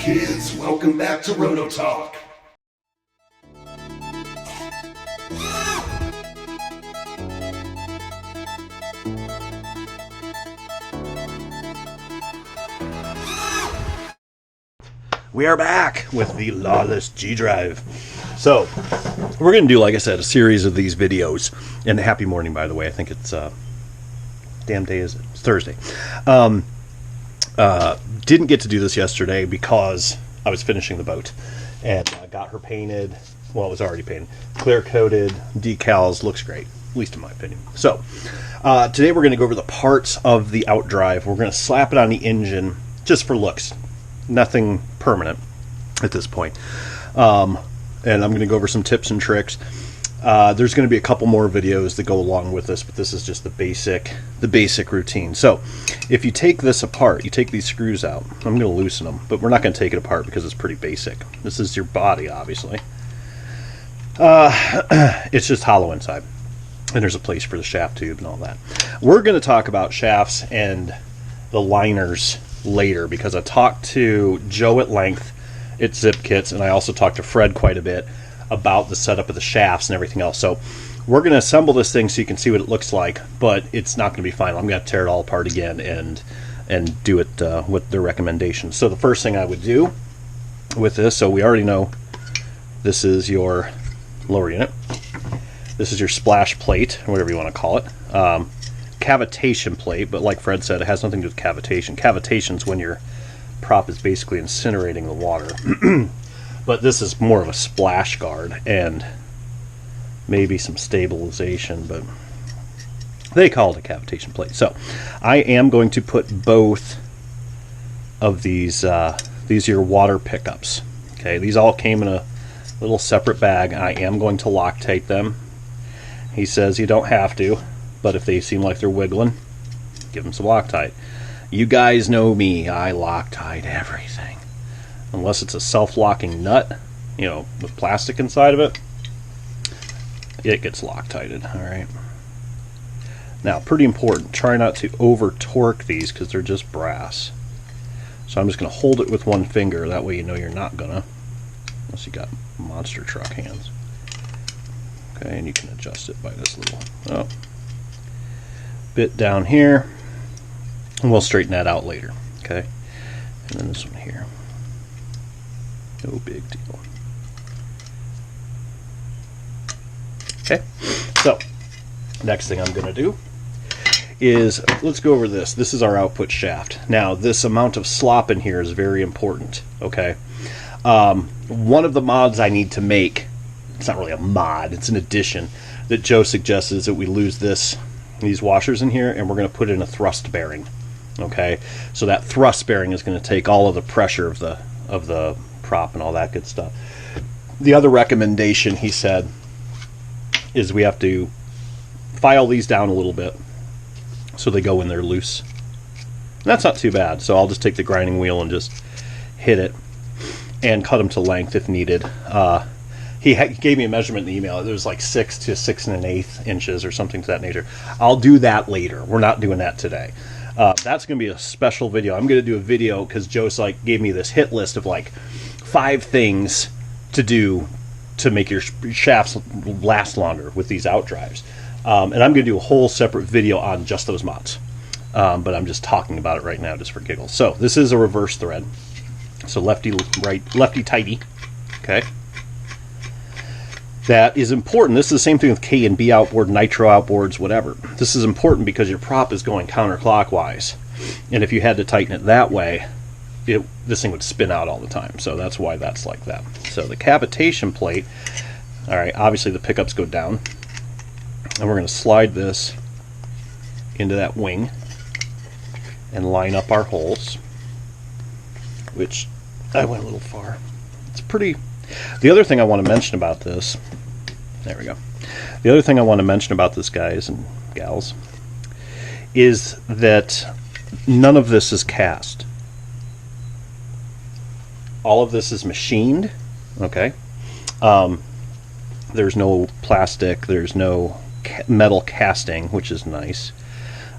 kids, welcome back to Roto Talk. We are back with the Lawless G Drive. So, we're going to do, like I said, a series of these videos. And happy morning, by the way. I think it's, damn day is it? It's Thursday. Didn't get to do this yesterday because I was finishing the boat. And got her painted. Well, it was already painted. Clear coated, decals, looks great. At least in my opinion. So, today we're going to go over the parts of the outdrive. We're going to slap it on the engine just for looks. Nothing permanent at this point. And I'm going to go over some tips and tricks. There's going to be a couple more videos that go along with this, but this is just the basic routine. So if you take this apart, you take these screws out. I'm going to loosen them, but we're not going to take it apart because it's pretty basic. This is your body, obviously. It's just hollow inside. And there's a place for the shaft tube and all that. We're going to talk about shafts and the liners later because I talked to Joe at length at Zip Kits, and I also talked to Fred quite a bit about the setup of the shafts and everything else. So we're going to assemble this thing so you can see what it looks like, but it's not going to be final. I'm going to tear it all apart again and do it with their recommendations. So the first thing I would do with this, so we already know this is your lower unit. This is your splash plate, or whatever you want to call it. Cavitation plate, but like Fred said, it has nothing to do with cavitation. Cavitation is when your prop is basically incinerating the water. But this is more of a splash guard and maybe some stabilization, but they call it a cavitation plate. So I am going to put both of these are your water pickups. Okay, these all came in a little separate bag. I am going to Loctite them. He says you don't have to, but if they seem like they're wiggling, give them some Loctite. You guys know me, I Loctite everything. Unless it's a self-locking nut, you know, with plastic inside of it, it gets Loctited, alright? Now, pretty important, try not to over-torque these because they're just brass. So I'm just going to hold it with one finger, that way you know you're not going to, unless you got monster truck hands. Okay, and you can adjust it by this little bit down here, and we'll straighten that out later. Okay, and then this one here, no big deal. Okay, so next thing I'm going to do is, let's go over this. This is our output shaft. Now, this amount of slop in here is very important. Okay, one of the mods I need to make, it's not really a mod, it's an addition that Joe suggests, is that we lose these washers in here, and we're going to put in a thrust bearing. Okay, so that thrust bearing is going to take all of the pressure of the prop and all that good stuff. The other recommendation, he said, is we have to file these down a little bit so they go in there loose. And that's not too bad. So I'll just take the grinding wheel and just hit it and cut them to length if needed. He gave me a measurement in the email. It was like 6 to 6 1/8 inches or something to that nature. I'll do that later. We're not doing that today. That's going to be a special video. I'm going to do a video because Joe's gave me this hit list of 5 things to do to make your shafts last longer with these outdrives. And I'm going to do a whole separate video on just those mods. But I'm just talking about it right now just for giggles. So this is a reverse thread. So lefty right, lefty tighty. Okay. That is important. This is the same thing with K and B outboard, nitro outboards, whatever. This is important because your prop is going counterclockwise. And if you had to tighten it that way, this thing would spin out all the time. So that's why that's like that. So the cavitation plate, all right, obviously the pickups go down. And we're going to slide this into that wing and line up our holes, which I went a little far. It's pretty... The other thing I want to mention about this, there we go. The other thing I want to mention about this, guys and gals, is that none of this is cast. All of this is machined, okay? There's no plastic, there's no metal casting, which is nice.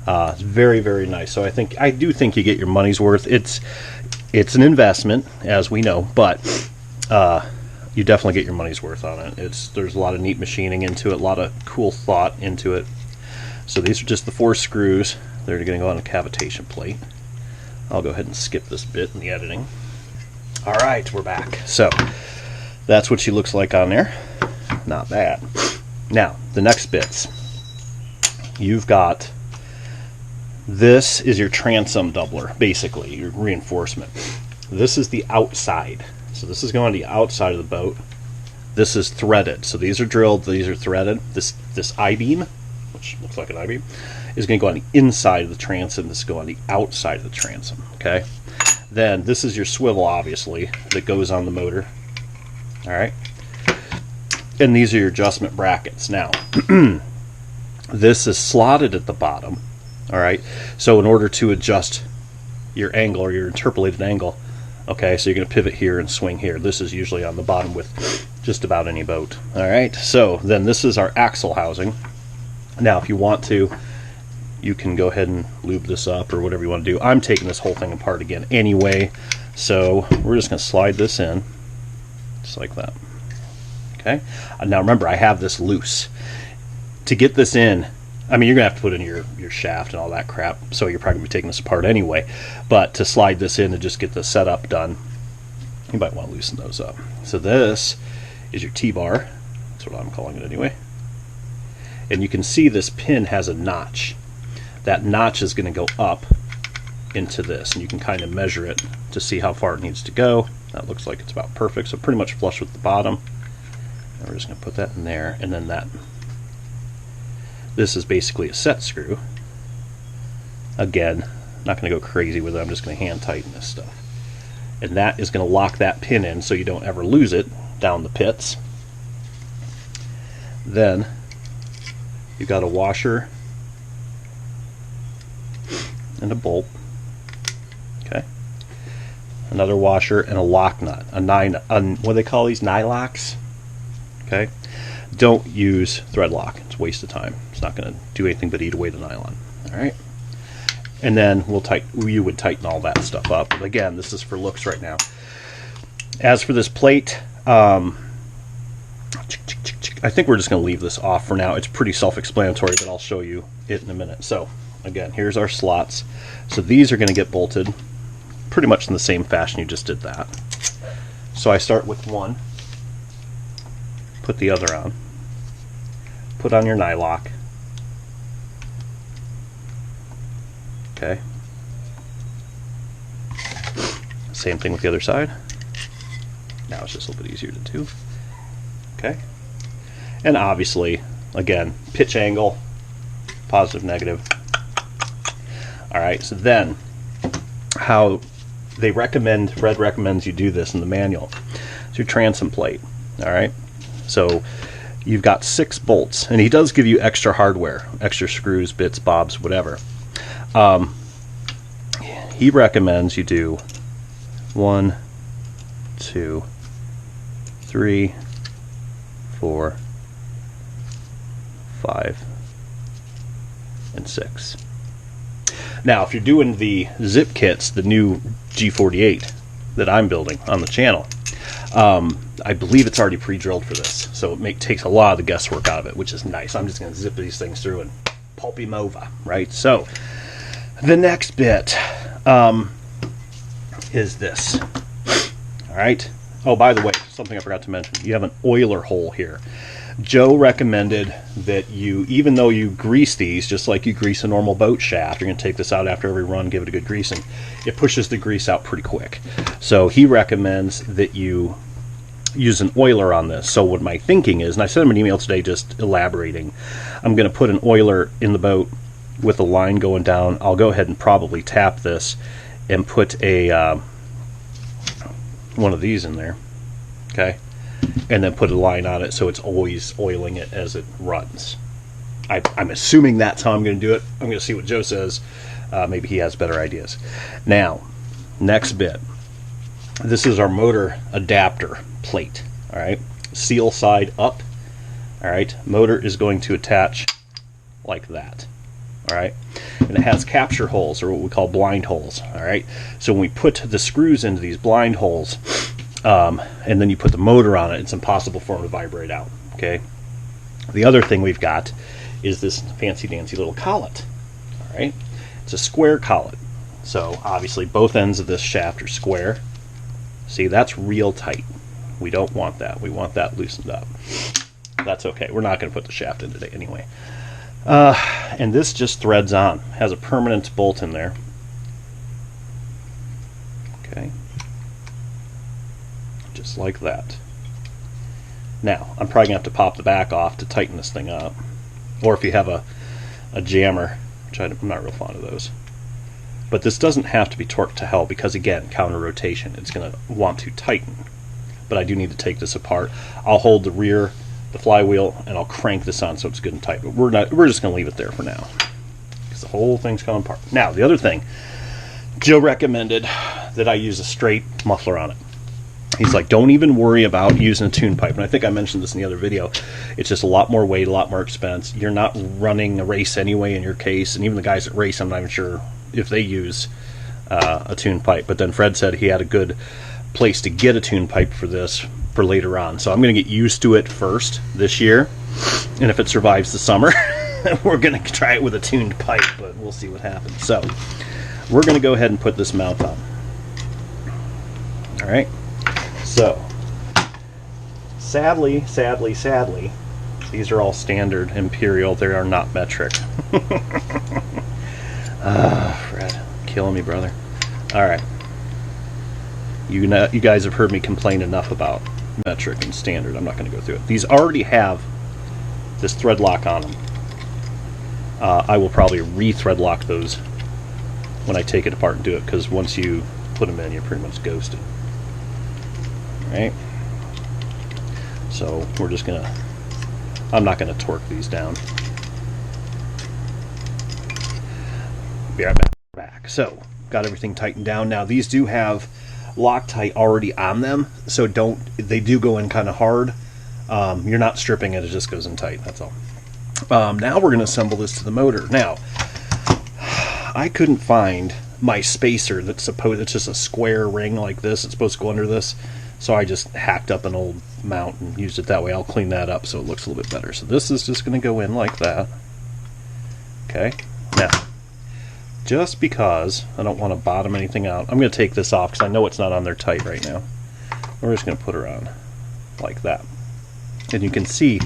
It's very, very nice. So I do think you get your money's worth. It's an investment, as we know, but you definitely get your money's worth on it. There's a lot of neat machining into it, a lot of cool thought into it. So these are just the 4 screws. They're going to go on a cavitation plate. I'll go ahead and skip this bit in the editing. All right, we're back. So that's what she looks like on there. Not bad. Now, the next bits. You've got, this is your transom doubler, basically, your reinforcement. This is the outside. So this is going on the outside of the boat. This is threaded. So these are drilled, these are threaded. This I-beam, which looks like an I-beam, is going to go on the inside of the transom. This is going on the outside of the transom, okay? Then this is your swivel, obviously, that goes on the motor. All right? And these are your adjustment brackets. Now, this is slotted at the bottom, all right? So in order to adjust your angle or your interpolated angle, okay, so you're going to pivot here and swing here. This is usually on the bottom with just about any boat, all right? So then this is our axle housing. Now, if you want to, you can go ahead and lube this up or whatever you want to do. I'm taking this whole thing apart again anyway, so we're just going to slide this in, just like that. Okay. Now remember, I have this loose. To get this in, I mean, you're going to have to put in your shaft and all that crap, so you're probably going to be taking this apart anyway. But to slide this in and just get the setup done, you might want to loosen those up. So this is your T-bar. That's what I'm calling it anyway. And you can see this pin has a notch. That notch is going to go up into this, and you can kind of measure it to see how far it needs to go. That looks like it's about perfect, so pretty much flush with the bottom. And we're just going to put that in there, and then that. This is basically a set screw. Again, not going to go crazy with it. I'm just going to hand tighten this stuff. And that is going to lock that pin in so you don't ever lose it down the pits. Then you've got a washer and a bolt. Okay. Another washer and a lock nut. What do they call these? Nylocks? Okay. Don't use thread lock. It's a waste of time. It's not going to do anything but eat away the nylon. All right. And then you would tighten all that stuff up. But again, this is for looks right now. As for this plate, I think we're just going to leave this off for now. It's pretty self-explanatory, but I'll show you it in a minute. So again, here's our slots. So these are going to get bolted pretty much in the same fashion you just did that. So I start with one, put the other on, put on your nylock. Okay. Same thing with the other side. Now it's just a little bit easier to do. Okay. And obviously, again, pitch angle, positive, negative. All right, so then how they recommend, Fred recommends you do this in the manual. It's your transom plate. All right. So you've got 6 bolts, and he does give you extra hardware, extra screws, bits, bobs, whatever. He recommends you do 1, 2, 3, 4, 5, and 6. Now, if you're doing the zip kits, the new G48 that I'm building on the channel, I believe it's already pre-drilled for this, so it takes a lot of the guesswork out of it, which is nice. I'm just going to zip these things through and pulp him over, right? So the next bit is this. All right. Oh, by the way, something I forgot to mention. You have an oiler hole here. Joe recommended that you, even though you grease these, just like you grease a normal boat shaft, you're going to take this out after every run, give it a good greasing. It pushes the grease out pretty quick. So he recommends that you use an oiler on this. So what my thinking is, and I sent him an email today just elaborating, I'm going to put an oiler in the boat with a line going down. I'll go ahead and probably tap this and put a one of these in there, okay, and then put a line on it so it's always oiling it as it runs. I'm assuming that's how I'm going to do it. I'm going to see what Joe says. Maybe he has better ideas. Now, next bit. This is our motor adapter plate. All right, seal side up. All right, motor is going to attach like that. All right? And it has capture holes, or what we call blind holes, all right? So when we put the screws into these blind holes, and then you put the motor on it, it's impossible for them to vibrate out, okay? The other thing we've got is this fancy-dancy little collet, all right? It's a square collet. So obviously both ends of this shaft are square. See, that's real tight. We don't want that. We want that loosened up. That's okay. We're not going to put the shaft in today anyway. And this just threads on. Has a permanent bolt in there. Okay. Just like that. Now, I'm probably going to have to pop the back off to tighten this thing up. Or if you have a jammer, which I'm not real fond of those. But this doesn't have to be torqued to hell because, again, counter rotation. It's going to want to tighten. But I do need to take this apart. I'll hold the rear, the flywheel, and I'll crank this on so it's good and tight. But we're just going to leave it there for now because the whole thing's coming apart. Now, the other thing, Joe recommended that I use a straight muffler on it. He's like, don't even worry about using a tune pipe. And I think I mentioned this in the other video. It's just a lot more weight, a lot more expense. You're not running a race anyway in your case. And even the guys that race, I'm not even sure if they use a tune pipe. But then Fred said he had a good place to get a tune pipe for this for later on. So I'm going to get used to it first this year. And if it survives the summer, we're going to try it with a tuned pipe. But we'll see what happens. So we're going to go ahead and put this mount on. All right. So, sadly, these are all standard imperial. They are not metric. Fred, killing me, brother. All right. You guys have heard me complain enough about metric and standard. I'm not going to go through it. These already have this thread lock on them. I will probably re-thread lock those when I take it apart and do it, because once you put them in, you're pretty much ghosted. Right? So we're just gonna, I'm not gonna torque these down. Be right back. So got everything tightened down. Now these do have Loctite already on them, so they do go in kind of hard. You're not stripping it, it just goes in tight, that's all. Now we're gonna assemble this to the motor. Now I couldn't find my spacer it's just a square ring like this. It's supposed to go under this. So I just hacked up an old mount and used it that way. I'll clean that up so it looks a little bit better. So this is just going to go in like that. Okay. Now, just because I don't want to bottom anything out, I'm going to take this off because I know it's not on there tight right now. We're just going to put her on like that. And you can see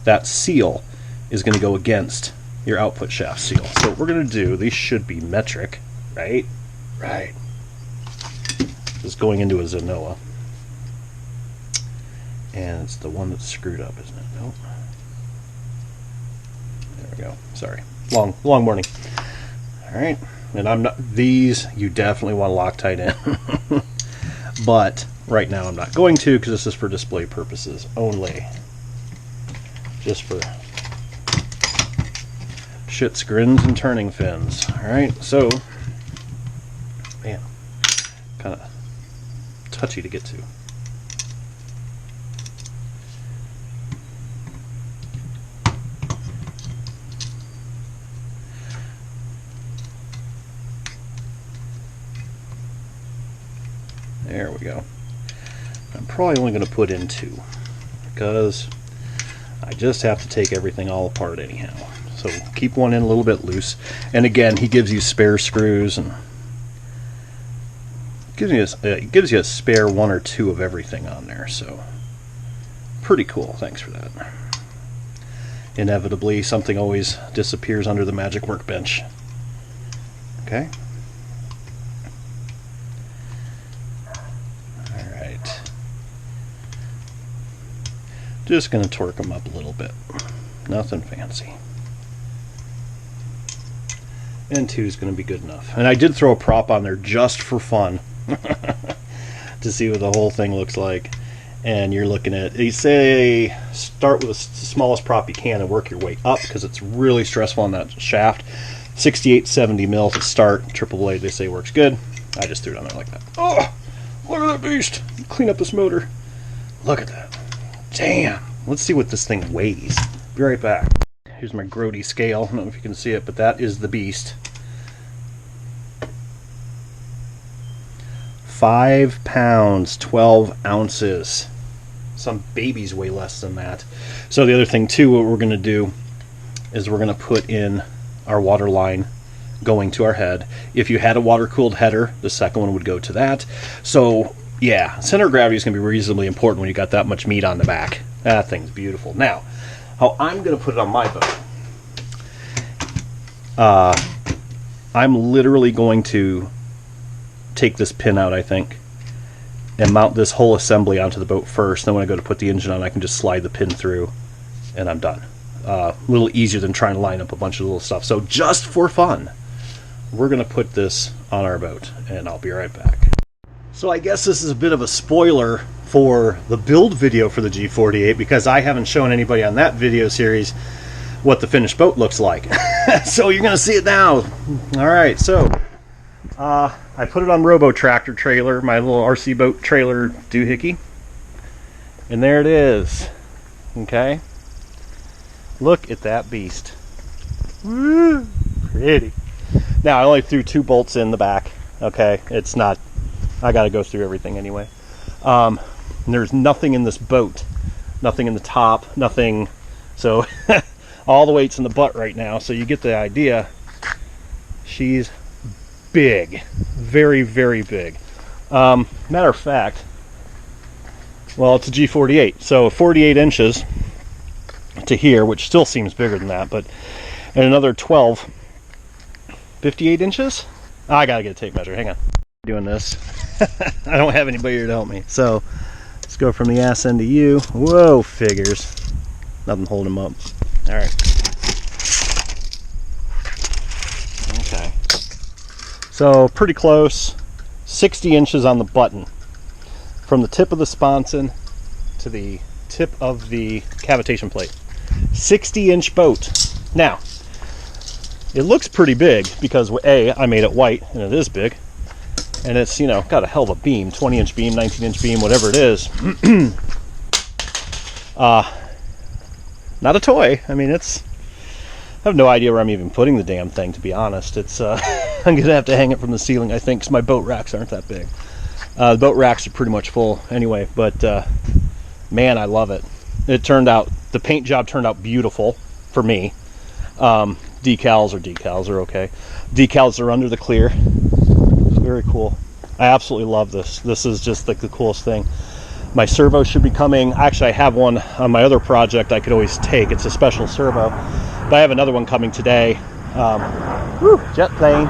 that seal is going to go against your output shaft seal. So what we're going to do, these should be metric, right? Right. This is going into a Zenoa. And it's the one that's screwed up, isn't it? Nope. There we go. Sorry. Long morning. Alright. And I'm not, these you definitely want Loctite in. But right now I'm not going to, because this is for display purposes only. Just for shits, grins, and turning fins. Alright, so man, kind of touchy to get to. There we go. I'm probably only going to put in 2 because I just have to take everything all apart anyhow. So keep one in a little bit loose. And again, he gives you spare screws and gives you a spare 1 or 2 of everything on there. So pretty cool. Thanks for that. Inevitably, something always disappears under the magic workbench. Okay. Just going to torque them up a little bit. Nothing fancy. And 2 is going to be good enough. And I did throw a prop on there just for fun. To see what the whole thing looks like. And you're looking at, they say start with the smallest prop you can and work your way up, because it's really stressful on that shaft. 68, 70 mil to start. Triple blade, they say, works good. I just threw it on there like that. Oh, look at that beast. Clean up this motor. Look at that. Damn. Let's see what this thing weighs. Be right back. Here's my grody scale. I don't know if you can see it, but that is the beast. 5 pounds, 12 ounces. Some babies weigh less than that. So the other thing too, what we're going to do is we're going to put in our water line going to our head. If you had a water-cooled header, the second one would go to that. So yeah, center of gravity is going to be reasonably important when you got that much meat on the back. That thing's beautiful. Now, how I'm going to put it on my boat. I'm literally going to take this pin out, I think, and mount this whole assembly onto the boat first. Then when I go to put the engine on, I can just slide the pin through and I'm done. A little easier than trying to line up a bunch of little stuff. So just for fun, we're going to put this on our boat, and I'll be right back. So I guess this is a bit of a spoiler for the build video for the G48, because I haven't shown anybody on that video series what the finished boat looks like. So you're going to see it now. All right, so I put it on Robo Tractor trailer, my little RC boat trailer doohickey, and there it is. Okay, look at that beast. Woo, pretty. Now I only threw 2 bolts in the back. Okay, it's not, I got to go through everything anyway. There's nothing in this boat, nothing in the top, nothing. So all the weight's in the butt right now, so you get the idea. She's big, very, very big. Matter of fact, well, it's a G48, so 48 inches to here, which still seems bigger than that, but and another 12, 58 inches. I gotta get a tape measure. Hang on, doing this. I don't have anybody here to help me, so let's go from the ass end to you. Whoa, figures. Nothing holding them up. All right. Okay. So pretty close. 60 inches on the button from the tip of the sponson to the tip of the cavitation plate. 60-inch boat. Now, it looks pretty big because A, I made it white, and it is big. And it's, you know, got a hell of a beam, 20-inch beam, 19-inch beam, whatever it is. Not a toy. I mean, it's, I have no idea where I'm even putting the damn thing, to be honest. It's, I'm going to have to hang it from the ceiling, I think, because my boat racks aren't that big. The boat racks are pretty much full anyway, but man, I love it. It turned out, the paint job turned out beautiful for me. Decals are okay. Decals are under the clear. Very cool. I absolutely love this. This is just like the coolest thing. My servo should be coming. Actually, I have one on my other project I could always take. It's a special servo. But I have another one coming today. Jet plane.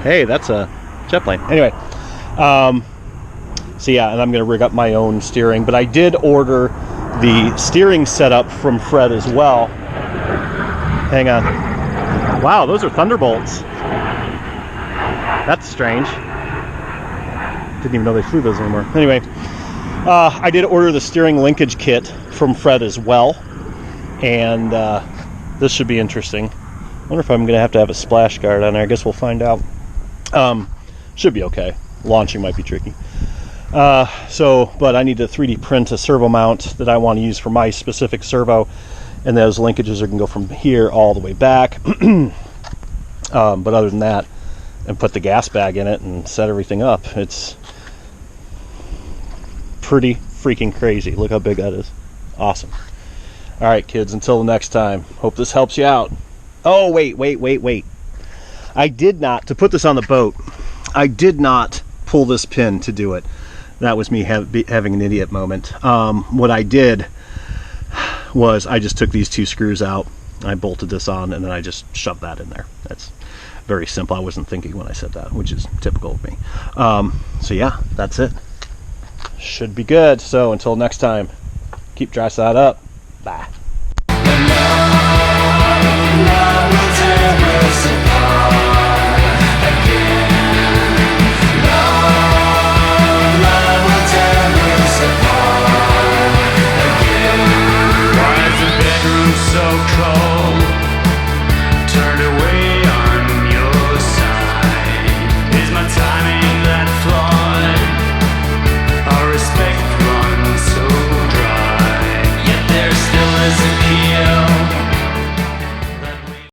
Hey, that's a jet plane. Anyway, so yeah, and I'm going to rig up my own steering. But I did order the steering setup from Fred as well. Hang on. Wow, those are Thunderbolts. That's strange. Didn't even know they flew those anymore. Anyway, I did order the steering linkage kit from Fred as well. And this should be interesting. I wonder if I'm going to have a splash guard on there. I guess we'll find out. Should be okay. Launching might be tricky. But I need to 3D print a servo mount that I want to use for my specific servo. And those linkages are going to go from here all the way back. But other than that, and put the gas bag in it and set everything up. It's pretty freaking crazy. Look how big that is. Awesome. All right, kids, until the next time. Hope this helps you out. Oh, wait. I did not, to put this on the boat, I did not pull this pin to do it. That was me having an idiot moment. What I did was I just took these 2 screws out, I bolted this on, and then I just shoved that in there. That's very simple. I wasn't thinking when I said that, which is typical of me. So yeah, that's it. Should be good. So until next time, keep dry side up. Bye.